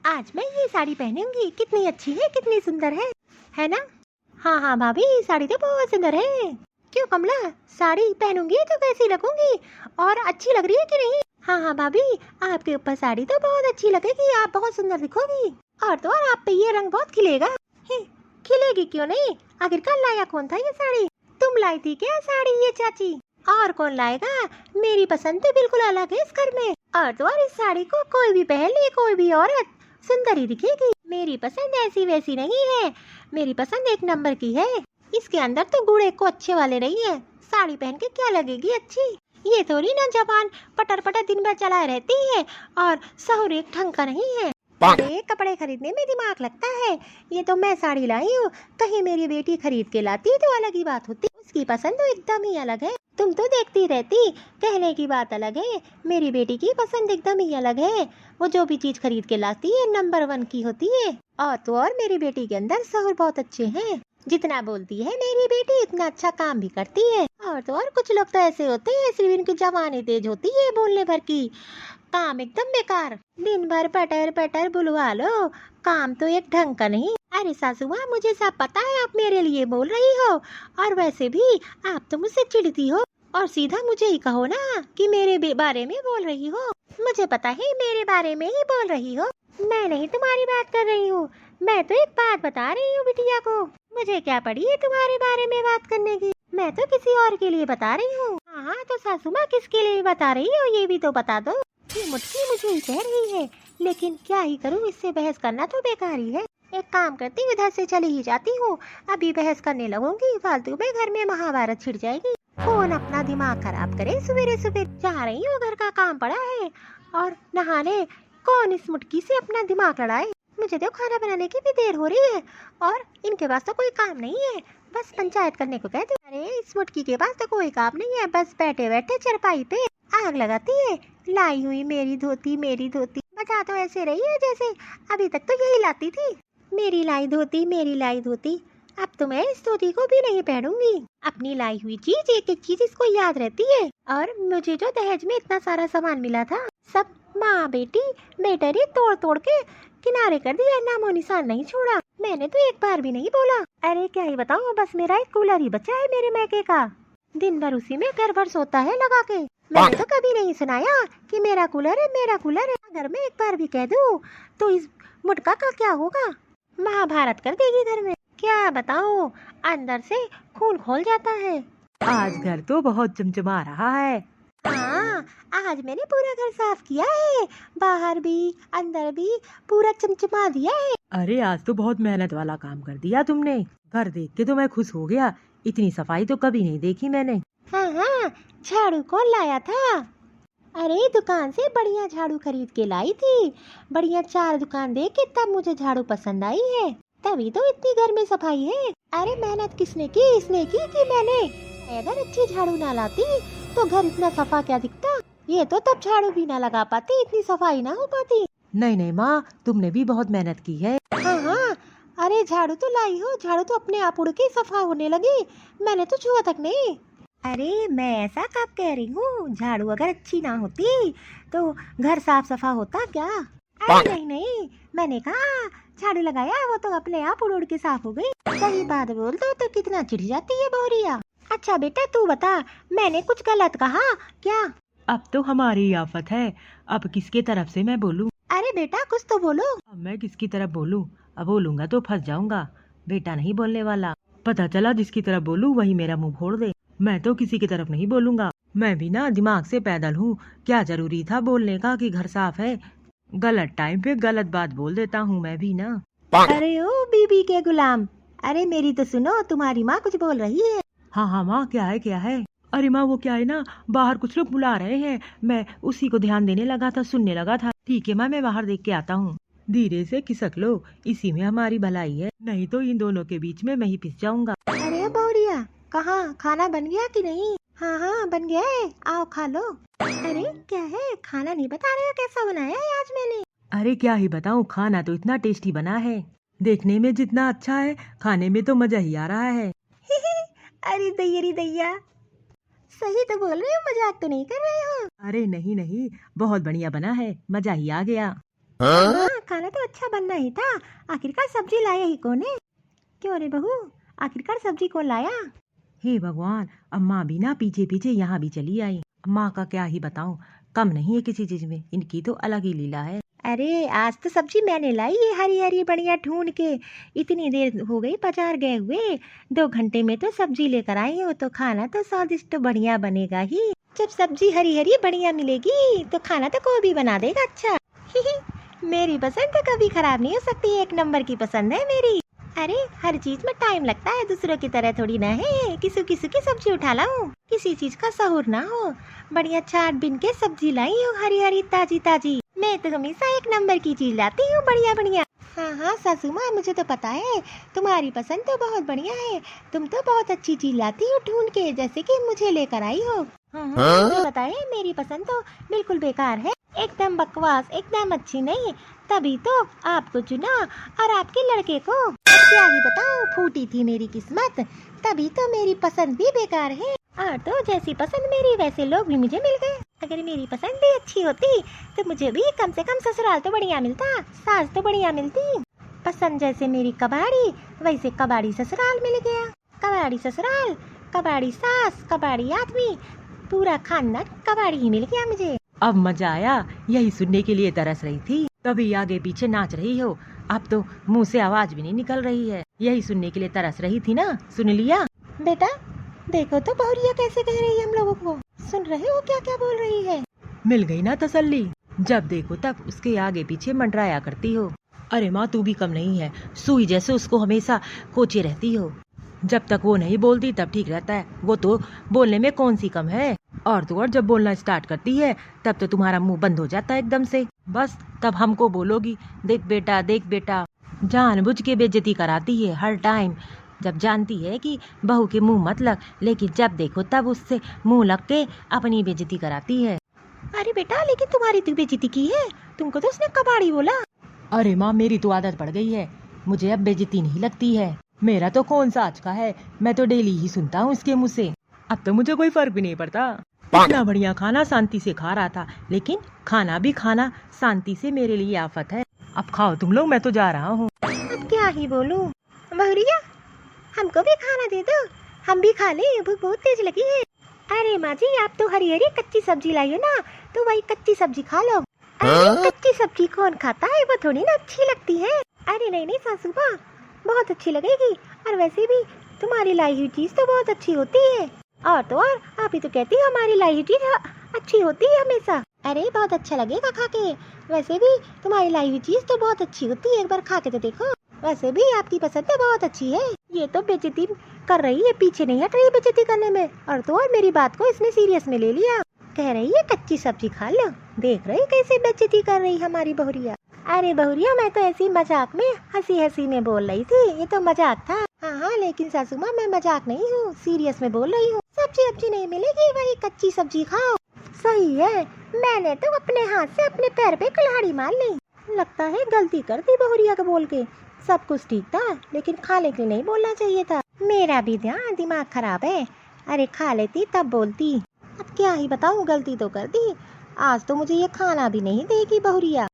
आज मैं ये साड़ी पहनूंगी, कितनी अच्छी है, कितनी सुंदर है ना? हाँ हाँ भाभी, साड़ी तो बहुत सुंदर है। क्यों कमला, साड़ी पहनूंगी तो कैसी लगूंगी, और अच्छी लग रही है कि नहीं? हाँ हाँ भाभी, आपके ऊपर साड़ी तो बहुत अच्छी लगेगी, आप बहुत सुंदर दिखोगी। और तो और आप पे ये रंग बहुत खिलेगा। खिलेगी क्यों नहीं, आखिरकार लाया कौन था ये साड़ी? तुम लाई थी क्या साड़ी ये चाची? और कौन लाएगा, मेरी पसंद तो बिल्कुल अलग है इस घर में। और तो और इस साड़ी को कोई भी पहन ले, कोई भी औरत सुंदर ही दिखेगी। मेरी पसंद ऐसी वैसी नहीं है, मेरी पसंद एक नंबर की है। इसके अंदर तो गुड़े को अच्छे वाले नहीं है, साड़ी पहन के क्या लगेगी अच्छी? ये थोड़ी ना जबान पटर पटर दिन भर चलाए रहती है और सहूर एक ढंग का नहीं है। अरे कपड़े खरीदने में दिमाग लगता है, ये तो मैं साड़ी लाई हूँ, कहीं मेरी बेटी खरीद के लाती तो अलग ही बात होती। उसकी पसंद तो एकदम ही अलग है, तुम तो देखती रहती, कहने की बात अलग है, मेरी बेटी की पसंद एकदम ही अलग है। वो जो भी चीज खरीद के लाती है नंबर 1 की होती है। और तो और मेरी बेटी के अंदर सहूर बहुत अच्छे हैं, जितना बोलती है मेरी बेटी उतना अच्छा काम भी करती है। और तो और कुछ लोग तो ऐसे होते हैं, सिर्फ इनकी जबानी तेज होती है बोलने भर की, काम एकदम बेकार, दिन भर पटर पटर बुलवा लो, काम तो एक ढंग का नहीं। अरे सासू माँ, मुझे सब पता है आप मेरे लिए बोल रही हो, और वैसे भी आप तो मुझसे चिढ़ती हो, और सीधा मुझे ही कहो ना कि मेरे बारे में बोल रही हो। मुझे पता है मेरे बारे में ही बोल रही हो, मैं नहीं तुम्हारी बात कर रही हूँ। मैं तो एक बात बता रही हूँ बिटिया को, मुझे क्या पड़ी है तुम्हारे बारे में बात करने की, मैं तो किसी और के लिए बता रही हूँ। हाँ तो सासू माँ किसके लिए बता रही हो ये भी तो बता दो। ये मुट्ठी मुझे ही कह रही है, लेकिन क्या ही करूँ, इससे बहस करना तो बेकार ही है। एक काम करती हूँ, इधर से चली ही जाती हूँ, अभी बहस करने लगूंगी फालतू में घर में महाभारत छिड़ जाएगी। कौन अपना दिमाग खराब करे, सवेरे सवेरे जा रही हूँ, घर का काम पड़ा है और नहाने, कौन इस मुटकी से अपना दिमाग लड़ाए। मुझे तो खाना बनाने की भी देर हो रही है, और इनके पास तो कोई काम नहीं है, बस पंचायत करने को कहते। अरे इस मुटकी के पास तो कोई काम नहीं है, बस बैठे बैठे चरपाई पे आग लगाती है। लाई हुई मेरी धोती, मेरी धोती, बता तो ऐसे रही है जैसे अभी तक तो यही लाती थी, मेरी लाई धोती, मेरी लाई धोती। अब तो मैं इस धोती को भी नहीं पहनूंगी। अपनी लाई हुई चीज, एक एक चीज इसको याद रहती है। और मुझे जो दहेज में इतना सारा सामान मिला था, सब माँ बेटी बेटरी तोड़ तोड़ के किनारे कर दिया, नामो निशान नहीं छोड़ा। मैंने तो एक बार भी नहीं बोला। अरे क्या ही बताऊँ, बस मेरा एक कूलर ही बचा है मेरे मैके का, दिन भर उसी में घर भर सोता है लगा के। मैंने तो कभी नहीं सुनाया कि मेरा कूलर है, मेरा कूलर है। अगर मैं एक बार भी कह दूं तो इस मुटका का क्या होगा, महाभारत कर देगी घर में। क्या बताऊं, अंदर से खून खोल जाता है। आज घर तो बहुत चमचमा रहा है। हाँ, आज मैंने पूरा घर साफ किया है, बाहर भी अंदर भी पूरा चमचमा दिया है। अरे आज तो बहुत मेहनत वाला काम कर दिया तुमने, घर देख के तो मैं खुश हो गया, इतनी सफाई तो कभी नहीं देखी मैंने। हाँ हाँ, झाड़ू कौन लाया था? अरे दुकान से बढ़िया झाड़ू खरीद के लाई थी, बढ़िया 4 दुकान देख के तब मुझे झाड़ू पसंद आई है, तभी तो इतनी घर में सफाई है। अरे मेहनत किसने की, इसने की कि मैंने? अगर अच्छी झाड़ू ना लाती तो घर इतना सफा क्या दिखता, ये तो तब झाड़ू भी ना लगा पाती, इतनी सफाई ना हो पाती। नहीं नहीं माँ, तुमने भी बहुत मेहनत की है। हाँ हाँ, अरे झाड़ू तो लाई हो, झाड़ू तो अपने आप उड़ के सफा होने लगी, मैंने तो छुआ तक नहीं। अरे मैं ऐसा कब कह रही हूँ, झाड़ू अगर अच्छी ना होती तो घर साफ सफा होता क्या? अरे नहीं नहीं, मैंने कहा झाड़ू लगाया वो तो अपने आप उड़ उड़ के साफ हो गई। सही बात बोल दो तो कितना चिढ़ जाती है बोरिया। अच्छा बेटा तू बता, मैंने कुछ गलत कहा क्या? अब तो हमारी आफत है, अब किसके तरफ से मैं बोलूँ? अरे बेटा कुछ तो बोलो। अब मैं किसकी तरफ बोलूँ? अब बोलूंगा तो फंस जाऊंगा, बेटा नहीं बोलने वाला, पता चला जिसकी तरफ बोलूँ वही मेरा मुंह फोड़ दे। मैं तो किसी की तरफ नहीं बोलूंगा, मैं भी ना दिमाग से पैदल हूँ, क्या जरूरी था बोलने का कि घर साफ है, गलत टाइम पे गलत बात बोल देता हूँ मैं भी ना। अरे ओ बीबी के गुलाम, अरे मेरी तो सुनो, तुम्हारी माँ कुछ बोल रही है। हाँ हाँ माँ, क्या है क्या है? अरे माँ वो क्या है ना, बाहर कुछ लोग बुला रहे हैं, मैं उसी को ध्यान देने लगा था, सुनने लगा था। ठीक है माँ, मैं बाहर देख के आता हूँ। धीरे से खिसक लो, इसी में हमारी भलाई है, नहीं तो इन दोनों के बीच में मैं ही पिस जाऊंगा। अरे बौरिया, कहाँ खाना बन गया कि नहीं? हाँ हाँ बन गया है, आओ खा लो। अरे क्या है, खाना नहीं बता रहे हो कैसा बनाया है आज मैंने? अरे क्या ही बताऊँ, खाना तो इतना टेस्टी बना है, देखने में जितना अच्छा है खाने में तो मजा ही आ रहा है। अरे दैया, सही तो बोल रहे हो, मजाक तो नहीं कर रहे हो? अरे नहीं नहीं, बहुत बढ़िया बना है, मजा ही आ गया। हाँ, खाना तो अच्छा बनना ही था। आखिरकार सब्जी लाया ही कौन है? क्यों रे बहू, आखिरकार सब्जी कौन लाया? हे भगवान, अम्मा भी ना पीछे पीछे यहाँ भी चली आई। अम्मा का क्या ही बताऊं, कम नहीं है किसी चीज में, इनकी तो अलग ही लीला है। अरे आज तो सब्जी मैंने लाई है, हरी हरी बढ़िया ढूंढ के। इतनी देर हो गई बाजार गए हुए, 2 घंटे में तो सब्जी लेकर आई हो, तो खाना तो स्वादिष्ट तो बढ़िया बनेगा ही। जब सब्जी हरी हरी बढ़िया मिलेगी तो खाना तो कोई भी बना देगा अच्छा। मेरी पसंद तो कभी खराब नहीं हो सकती, 1 नंबर की पसंद है मेरी। अरे हर चीज में टाइम लगता है, दूसरों की तरह थोड़ी ना है किसी किसी की सब्जी उठा लाऊं। किसी चीज का सहूर ना हो, बढ़िया छाट बिन के सब्जी लाई हूँ, हरी हरी ताजी ताजी। मैं तो हमेशा 1 नंबर की चीज लाती हूँ, बढ़िया बढ़िया। हाँ हाँ सासू माँ, मुझे तो पता है तुम्हारी पसंद तो बहुत बढ़िया है। तुम तो बहुत अच्छी चीज लाती हो ढूंढ के, जैसे कि मुझे लेकर आई हो। हाँ, मुझे पता है मेरी पसंद तो बिल्कुल बेकार है, एकदम बकवास, एकदम अच्छी नहीं। तभी तो आपको चुना और आपके लड़के को। क्या ही बताऊं, फूटी थी मेरी किस्मत, तभी तो मेरी पसंद भी बेकार है। और तो जैसी पसंद मेरी वैसे लोग भी मुझे मिल गए। अगर मेरी पसंद भी अच्छी होती तो मुझे भी कम से कम ससुराल तो बढ़िया मिलता, सास तो बढ़िया मिलती। पसंद जैसे मेरी कबाड़ी, वैसे कबाड़ी ससुराल मिल गया। कबाड़ी ससुराल, कबाड़ी सास, कबाड़ी आदमी, पूरा खानदान कबाड़ी ही मिल गया मुझे। अब मजा आया, यही सुनने के लिए तरस रही थी, तभी आगे पीछे नाच रही हो। अब तो मुंह से आवाज भी नहीं निकल रही है, यही सुनने के लिए तरस रही थी ना, सुन लिया। बेटा देखो तो बहुरिया कैसे कह रही है हम लोगों को, सुन रहे हो क्या क्या बोल रही है? मिल गई ना तसल्ली, जब देखो तब उसके आगे पीछे मंडराया करती हो। अरे माँ तू भी कम नहीं है, सुई जैसे उसको हमेशा कोचे रहती हो। जब तक वो नहीं बोलती तब ठीक रहता है, वो तो बोलने में कौन सी कम है। और तो और जब बोलना स्टार्ट करती है तब तो तुम्हारा मुंह बंद हो जाता है एकदम से। बस तब हमको बोलोगी देख बेटा देख बेटा, जानबूझ के बेइज्जती कराती है हर टाइम। जब जानती है कि बहू के मुंह मत लग, लेकिन जब देखो तब उससे मुंह लग के अपनी बेइज्जती कराती है। अरे बेटा लेकिन तुम्हारी तो बेइज्जती की है, तुमको तो उसने कबाड़ी बोला। अरे माँ मेरी तो आदत पड़ गई है, मुझे अब बेइज्जती नहीं लगती है। मेरा तो कौन सा आज का है, मैं तो डेली ही सुनता हूँ इसके मुँह से। अब तो मुझे कोई फर्क भी नहीं पड़ता। इतना बढ़िया खाना शांति से खा रहा था, लेकिन खाना भी खाना शांति से मेरे लिए आफत है। अब खाओ तुम लोग, मैं तो जा रहा हूँ। अब क्या ही बोलूं, बहुरिया हमको भी खाना दे दो, हम भी खा ले, भूख बहुत तेज लगी है। अरे माँ जी आप तो हरी हरी कच्ची सब्जी लाई हो ना, तो वही कच्ची सब्जी खा लो। अरे कच्ची सब्जी कौन खाता है, वो थोड़ी ना अच्छी लगती है। अरे नहीं नहीं सासू माँ, बहुत अच्छी लगेगी, और वैसे भी तुम्हारी लाई हुई चीज तो बहुत अच्छी होती है। और तो और आप ही तो कहती हो हमारी लाई हुई चीज अच्छी होती है हमेशा। अरे बहुत अच्छा लगेगा खा के, वैसे भी तुम्हारी लाई हुई चीज तो बहुत अच्छी होती है, एक बार खा के तो देखो। वैसे भी आपकी पसंद तो बहुत अच्छी है। ये तो बेइज्जती कर रही है, पीछे नहीं हट रही बेइज्जती करने में। और तो और मेरी बात को इसने सीरियस में ले लिया, कह रही है कच्ची सब्जी खा लो। देख रही कैसे बेइज्जती कर रही हमारी बहुरिया। अरे बहुरिया मैं तो ऐसी मजाक में हंसी हंसी में बोल रही थी, ये तो मजाक था। हाँ हाँ लेकिन सासू माँ मैं मजाक नहीं हूँ, सीरियस में बोल रही हूँ। सब्जी अब्जी नहीं मिलेगी, वही कच्ची सब्जी खाओ। सही है, मैंने तो अपने हाथ से अपने पैर पे कुल्हाड़ी मार ली। लगता है गलती कर दी बहुरिया को बोल के। सब कुछ ठीक था, लेकिन खाने के लिए नहीं बोलना चाहिए था। मेरा भी दिमाग खराब है, अरे खा लेती तब बोलती। अब क्या ही बताऊँ, गलती तो कर दी। आज तो मुझे ये खाना भी नहीं देगी बहुरिया।